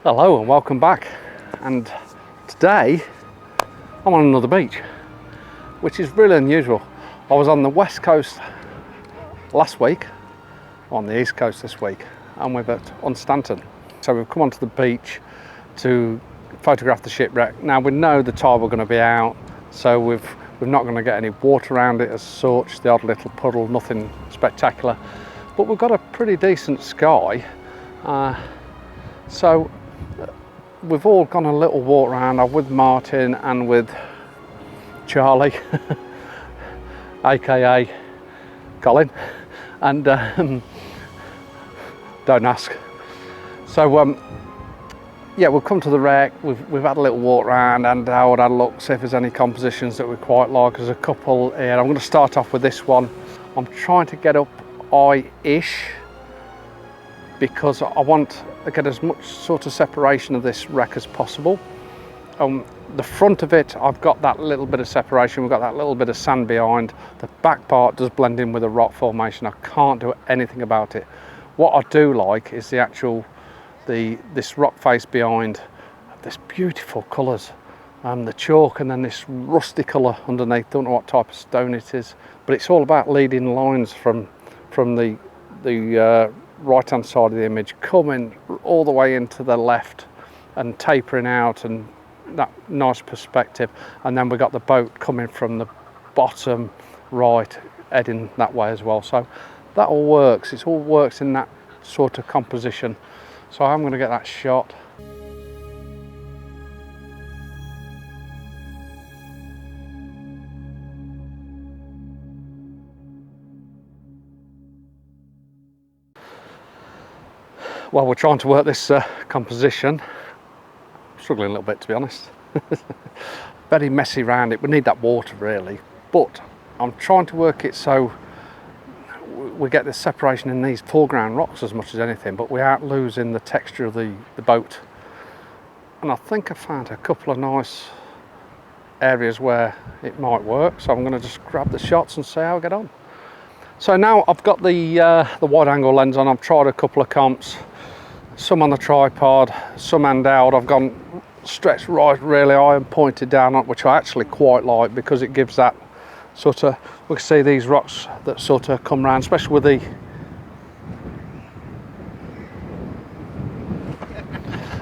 Hello and welcome back, and today I'm on another beach, which is really unusual. I was on the west coast last week, on the east coast this week, and we're on Stanton. So we've come onto the beach to photograph the shipwreck. Now we know the tide we're going to be out, so we're not going to get any water around it as such, the odd little puddle, nothing spectacular, but we've got a pretty decent sky. So we've all gone a little walk around. I'm with Martin and with Charlie, aka Colin, and don't ask. So yeah, we've come to the wreck. We've had a little walk around, and I would have a look, see if there's any compositions that we quite like. There's a couple here. I'm going to start off with this one. I'm trying to get up eye-ish because I want to get as much sort of separation of this wreck as possible. The front of it, I've got that little bit of separation. We've got that little bit of sand behind. The back part does blend in with the rock formation. I can't do anything about it. What I do like is the actual this rock face behind, this beautiful colours, the chalk, and then this rusty colour underneath. Don't know what type of stone it is, but it's all about leading lines from the right hand side of the image coming all the way into the left and tapering out, and that nice perspective. And then we got the boat coming from the bottom right heading that way as well. So that all works. It all works in that sort of composition. So I'm going to get that shot. Well, we're trying to work this composition. I'm struggling a little bit, to be honest. Very messy around it. We need that water really, but I'm trying to work it so we get this separation in these foreground rocks as much as anything, but without losing the texture of the boat. And I think I found a couple of nice areas where it might work, so I'm going to just grab the shots and see how I get on. So now I've got the wide angle lens on. I've tried a couple of comps, some on the tripod, some hand out. I've gone stretched right really high and pointed down on, which I actually quite like, because it gives that sort of, we can see these rocks that sort of come round, especially with the,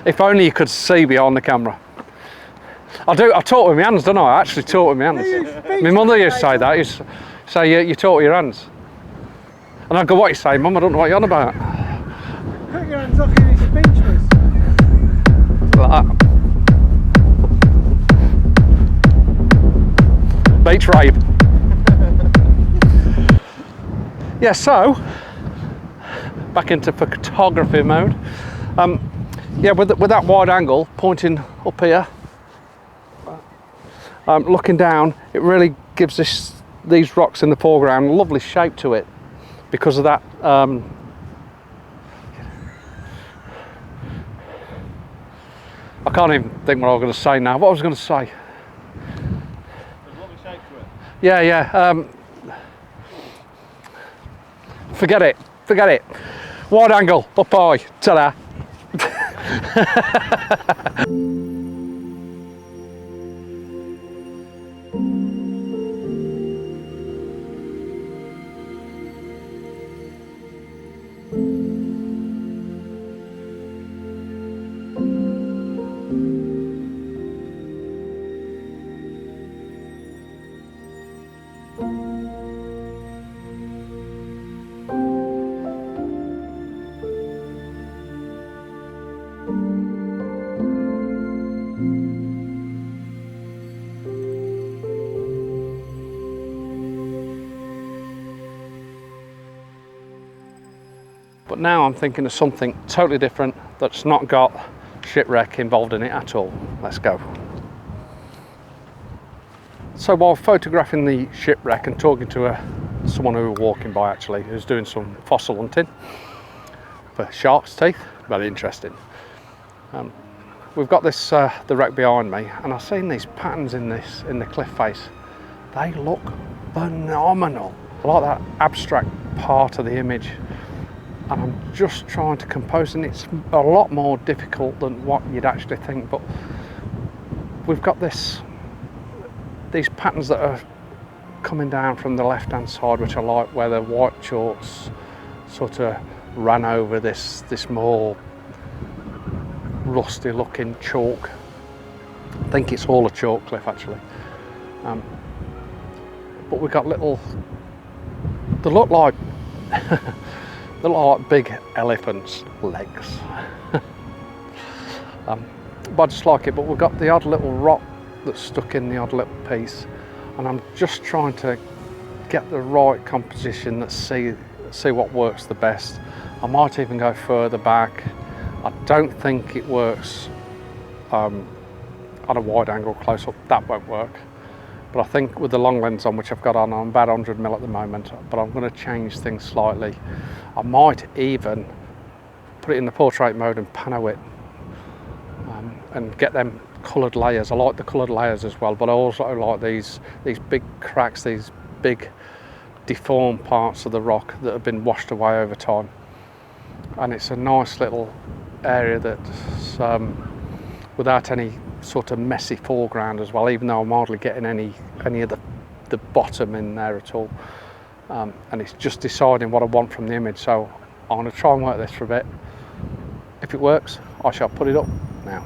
if only you could see behind the camera. I talk with my hands, don't I? I actually talk with my hands. My mother used to say that, used to say you talk with your hands. And I go, what you say, Mum? I don't know what you're on about. Put your hands up, you're speechless. Like that. Beach rape. Yeah, so back into photography mode. Yeah, with that wide angle pointing up here, looking down, it really gives these rocks in the foreground a lovely shape to it because of that. I can't even think what I was going to say now. What I was going to say? There's a lovely shape to it. Yeah. Forget it. Wide angle, up high, ta-da. But now I'm thinking of something totally different that's not got shipwreck involved in it at all. Let's go. So while photographing the shipwreck and talking to someone who was walking by actually, who's doing some fossil hunting for shark's teeth, very interesting. We've got this the wreck behind me, and I've seen these patterns in the cliff face. They look phenomenal. I like that abstract part of the image. and I'm just trying to compose, and it's a lot more difficult than what you'd actually think. But we've got these patterns that are coming down from the left hand side, which I like, where the white chalks sort of ran over this more rusty looking chalk. I think it's all a chalk cliff actually. But we've got little, they look like they look like big elephants' legs. But I just like it. But we've got the odd little rock that's stuck in the odd little piece, and I'm just trying to get the right composition that see what works the best. I might even go further back. I don't think it works on a wide angle close up, that won't work. But I think with the long lens on, which I've got on, I'm about 100mm at the moment, but I'm going to change things slightly. I might even put it in the portrait mode and pano it and get them coloured layers. I like the coloured layers as well, but I also like these big cracks, these big deformed parts of the rock that have been washed away over time. And it's a nice little area that's without any sort of messy foreground as well, even though I'm hardly getting any of the bottom in there at all. And it's just deciding what I want from the image. So I'm going to try and work this for a bit. If it works, I shall put it up now.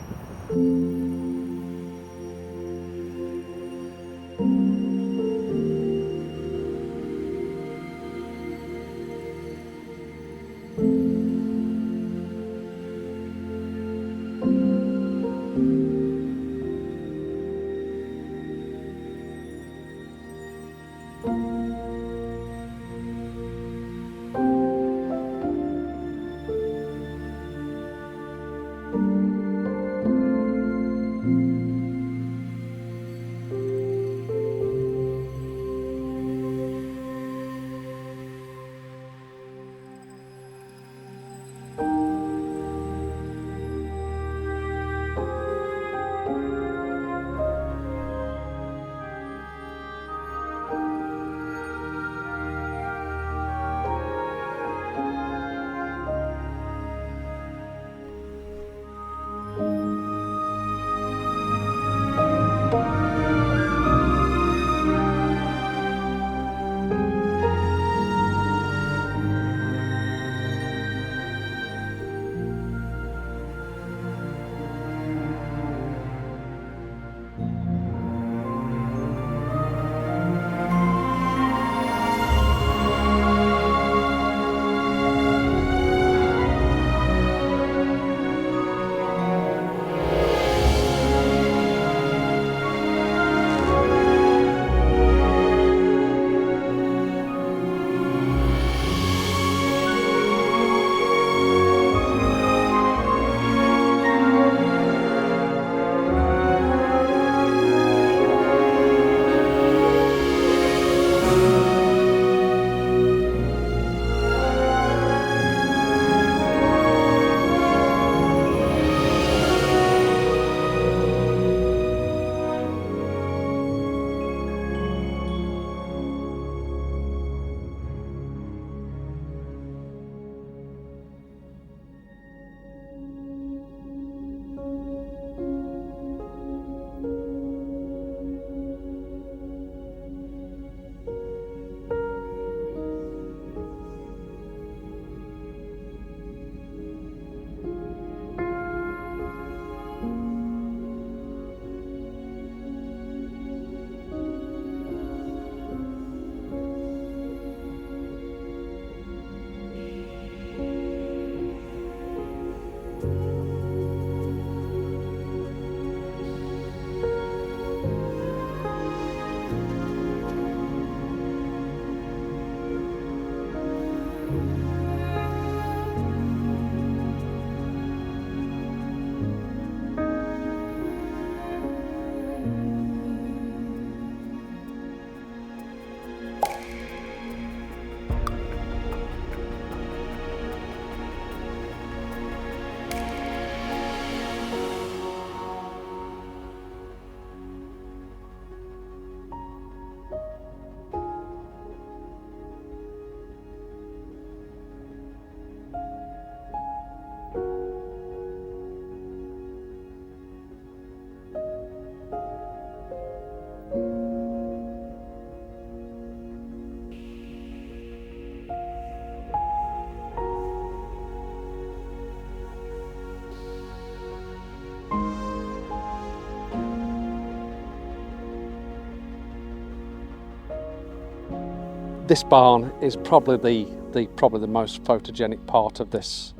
this barn is probably the most photogenic part of this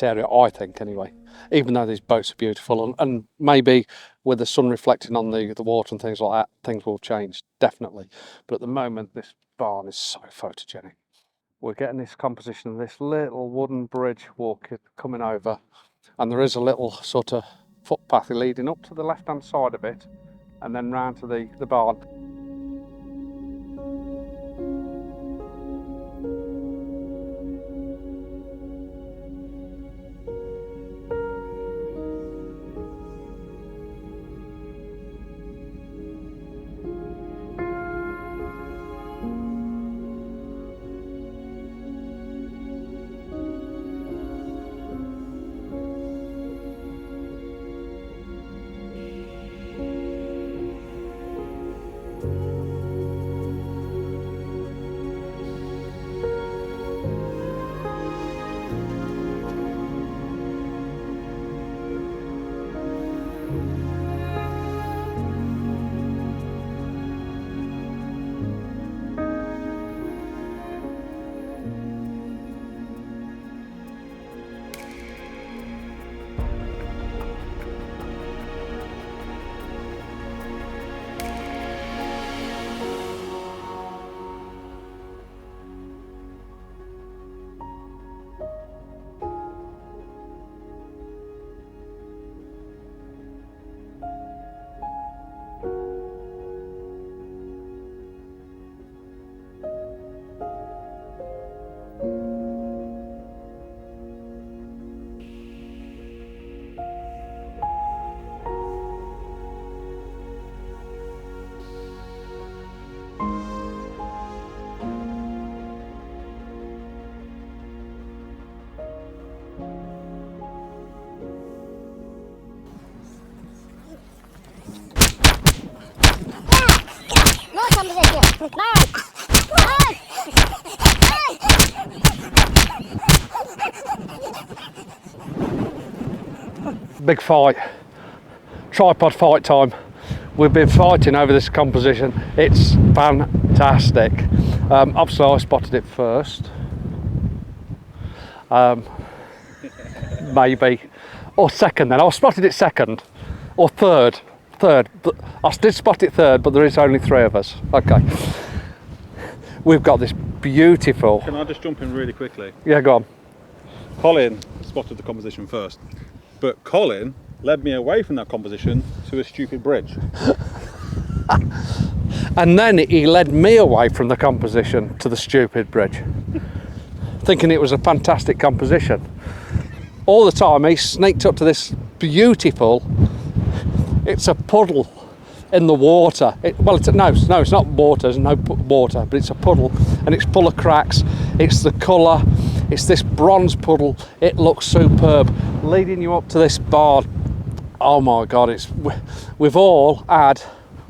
area, I think, anyway. Even though these boats are beautiful, and maybe with the sun reflecting on the water and things like that, things will change, definitely. But at the moment, this barn is so photogenic. We're getting this composition of this little wooden bridge walking, coming over, and there is a little sort of footpath leading up to the left-hand side of it, and then round to the barn. Big fight, tripod fight time. We've been fighting over this composition. It's fantastic. Obviously I spotted it first, maybe, or second then. I spotted it second, or third, but I did spot it third, but there is only 3 of us. Okay. We've got this beautiful... Can I just jump in really quickly? Yeah, go on. Colin spotted the composition first, but Colin led me away from that composition to a stupid bridge. And then he led me away from the composition to the stupid bridge, thinking it was a fantastic composition. All the time he sneaked up to this beautiful, it's a puddle in the water. No, it's not water, there's no water, but it's a puddle and it's full of cracks. It's the colour, it's this bronze puddle, it looks superb. Leading you up to this barn, oh my God, we've had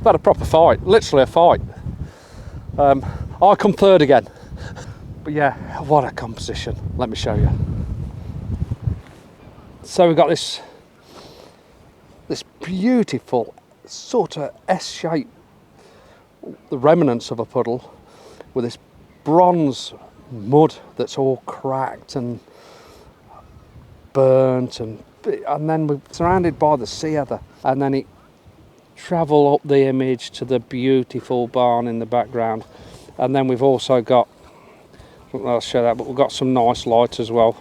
a proper fight, literally a fight. I come third again. But yeah, what a composition, let me show you. So we've got this beautiful sort of S-shape, the remnants of a puddle, with this bronze mud that's all cracked and burnt, and then we're surrounded by the sea heather, and then it travel up the image to the beautiful barn in the background. And then we've also got, I'll show that, but we've got some nice light as well.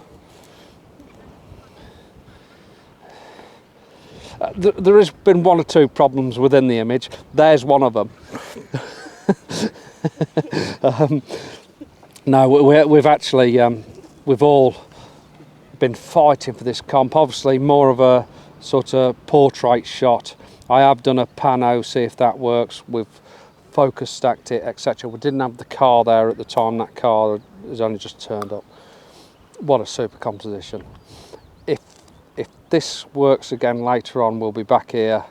There has been 1 or 2 problems within the image. There's one of them. No, we've actually, we've all been fighting for this comp. Obviously more of a sort of portrait shot. I have done a pano, see if that works. We've focus stacked it, etc. We didn't have the car there at the time. That car has only just turned up. What a super composition. If this works again later on, we'll be back here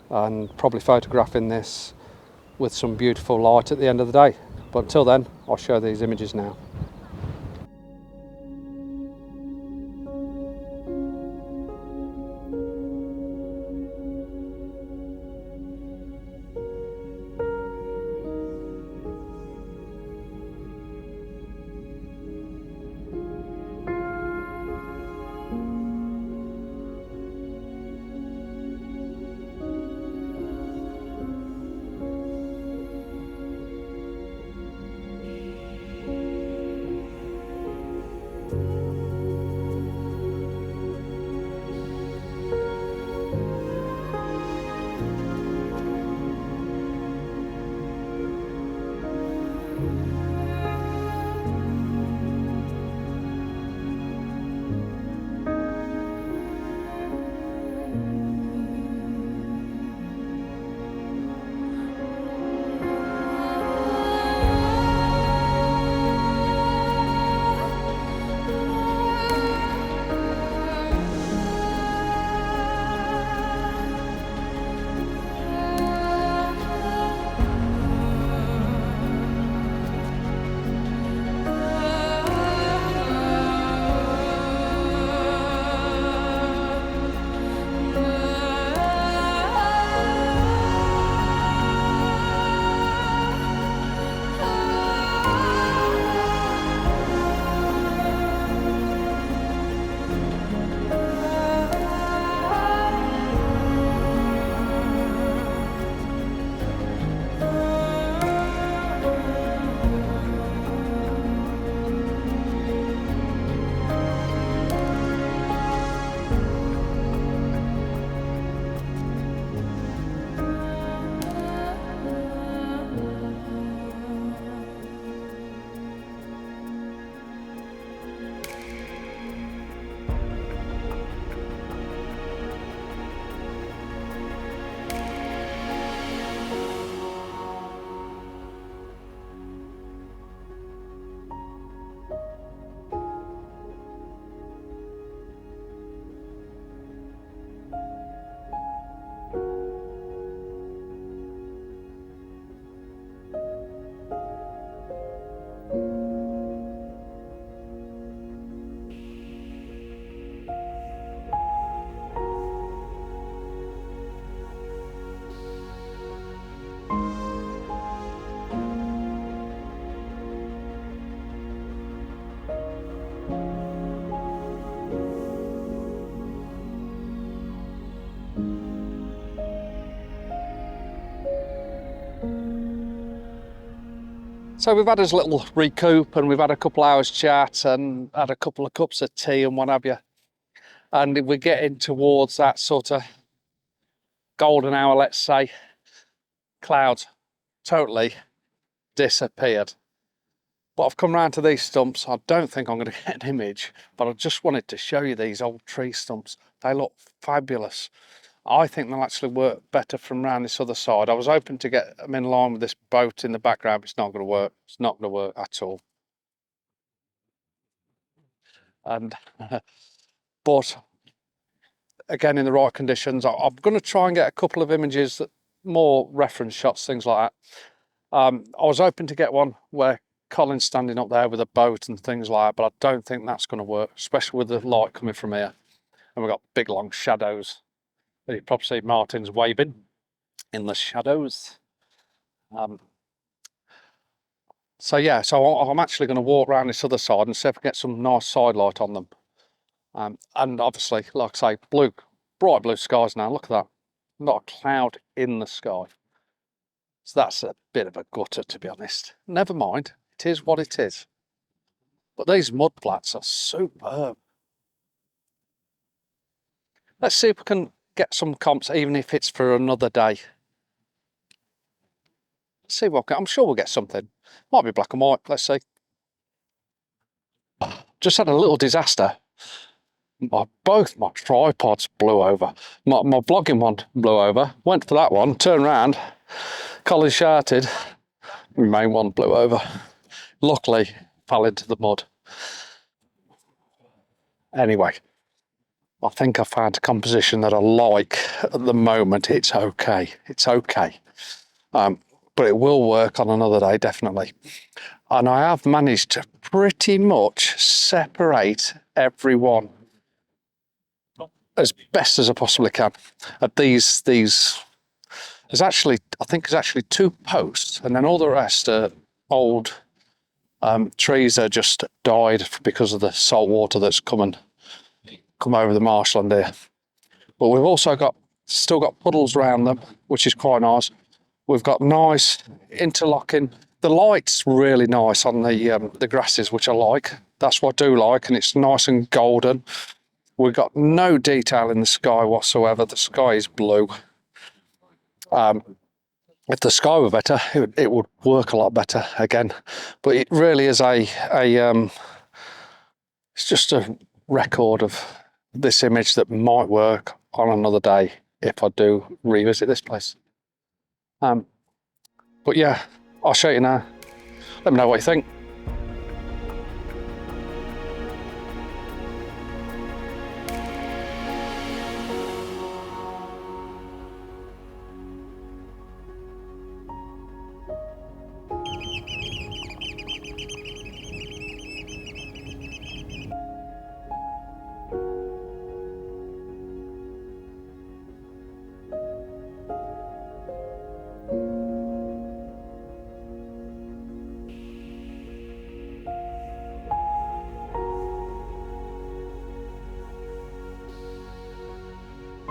and probably photographing this with some beautiful light at the end of the day. But until then, I'll show these images now. So we've had us little recoup and we've had a couple hours chat and had a couple of cups of tea and what have you. And we're getting towards that sort of golden hour, let's say. Clouds totally disappeared. But I've come round to these stumps. I don't think I'm going to get an image, but I just wanted to show you these old tree stumps. They look fabulous. I think they'll actually work better from round this other side. I was hoping to get them in line with this boat in the background, but it's not going to work. It's not going to work at all. And but again, in the right conditions, I'm going to try and get a couple of images, that more reference shots, things like that. I was hoping to get one where Colin's standing up there with a boat and things like that, but I don't think that's going to work, especially with the light coming from here. And we've got big long shadows. You probably see Martin's waving in the shadows. So yeah, so I'm actually going to walk around this other side and see if I can get some nice side light on them. And obviously, like I say, bright blue skies now. Look at that. Not a cloud in the sky. So that's a bit of a gutter, to be honest. Never mind. It is what it is. But these mud flats are superb. Let's see if we can get some comps, even if it's for another day. Let's see what I'm sure we'll get something. Might be black and white. Let's see. Just had a little disaster. Both my tripods blew over. My vlogging one blew over. Went for that one, turned round. Colin shouted. My main one blew over. Luckily, fell into the mud. Anyway, I think I found a composition that I like at the moment. It's okay. It's okay. But it will work on another day, definitely. And I have managed to pretty much separate everyone as best as I possibly can. At these there's actually, I think there's actually 2 posts, and then all the rest are old trees that just died because of the salt water that's come over the marshland here. But we've also still got puddles around them, which is quite nice. We've got nice interlocking. The light's really nice on the grasses, which I like. That's what I do like, and it's nice and golden. We've got no detail in the sky whatsoever. The sky is blue. If the sky were better, it would work a lot better again. But it really is it's just a record of this image that might work on another day if I do revisit this place. But yeah, I'll show you now. Let me know what you think.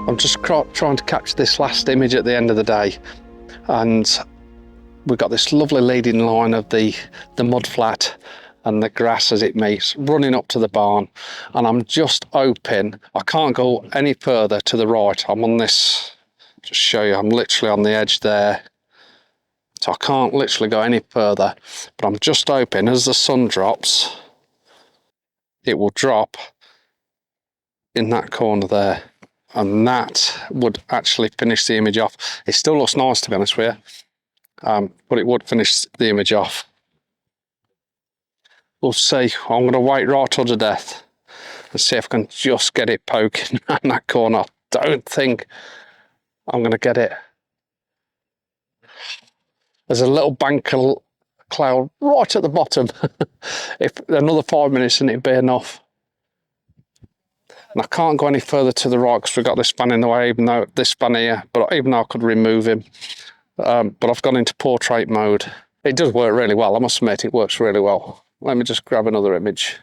I'm just trying to catch this last image at the end of the day, and we've got this lovely leading line of the mud flat and the grass as it meets running up to the barn, and I'm just hoping I can't go any further to the right. I'm on this, just show you, I'm literally on the edge there, so I can't literally go any further, but I'm just hoping as the sun drops it will drop in that corner there, and that would actually finish the image off. It still looks nice, to be honest with you, but it would finish the image off. We'll see. I'm going to wait right till the death and see if I can just get it poking around that corner. I don't think I'm going to get it. There's a little bank of cloud right at the bottom. If another 5 minutes and it'd be enough. And I can't go any further to the right because we've got this span in the way, even though this span here, but even though I could remove him. But I've gone into portrait mode. It does work really well, I must admit, it works really well. Let me just grab another image.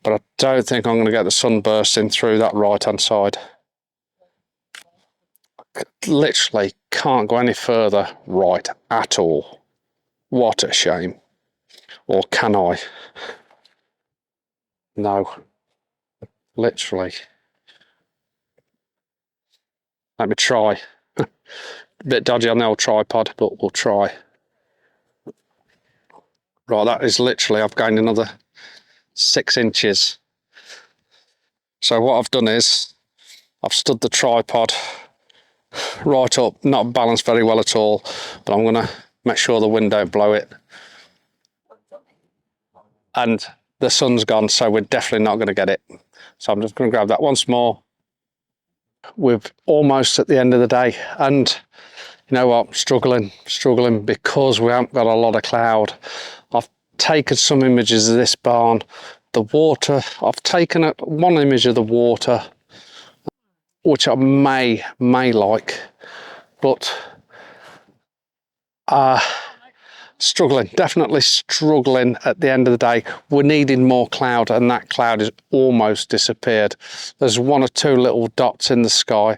But I don't think I'm going to get the sun bursting through that right-hand side. I literally can't go any further right at all. What a shame. Or can I? No. Literally. Let me try. A bit dodgy on the old tripod, but we'll try. Right, that is literally, I've gained another 6 inches. So what I've done is, I've stood the tripod right up, not balanced very well at all, but I'm going to make sure the wind don't blow it. And the sun's gone, so we're definitely not going to get it. So I'm just going to grab that once more. We're almost at the end of the day, and you know what, struggling because we haven't got a lot of cloud. I've taken some images of this barn, the water. I've taken one image of the water, which I may like, but definitely struggling at the end of the day. We're needing more cloud, and that cloud has almost disappeared. There's 1 or 2 little dots in the sky.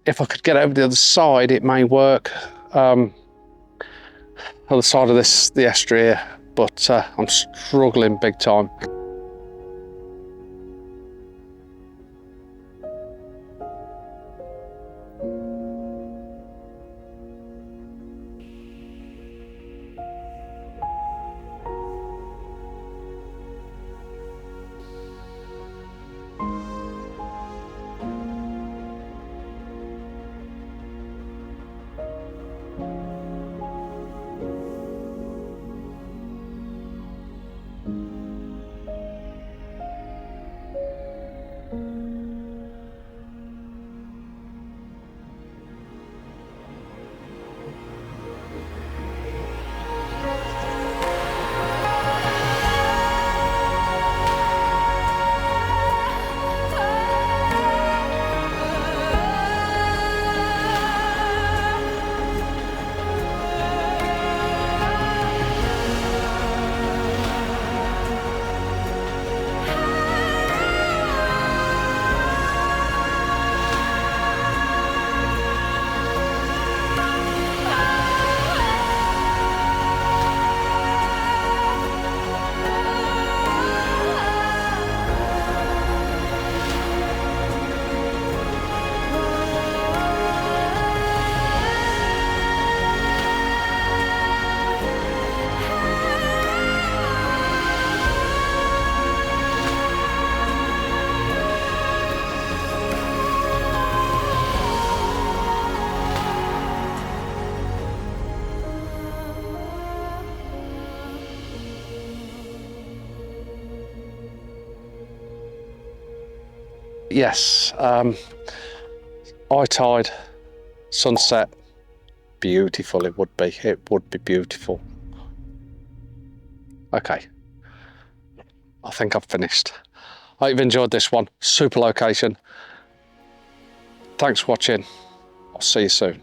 If I could get over the other side, it may work. Other side of the estuary here, but I'm struggling big time. Yes, high tide, sunset, beautiful it would be. It would be beautiful. Okay, I think I've finished. I hope you've enjoyed this one. Super location. Thanks for watching. I'll see you soon.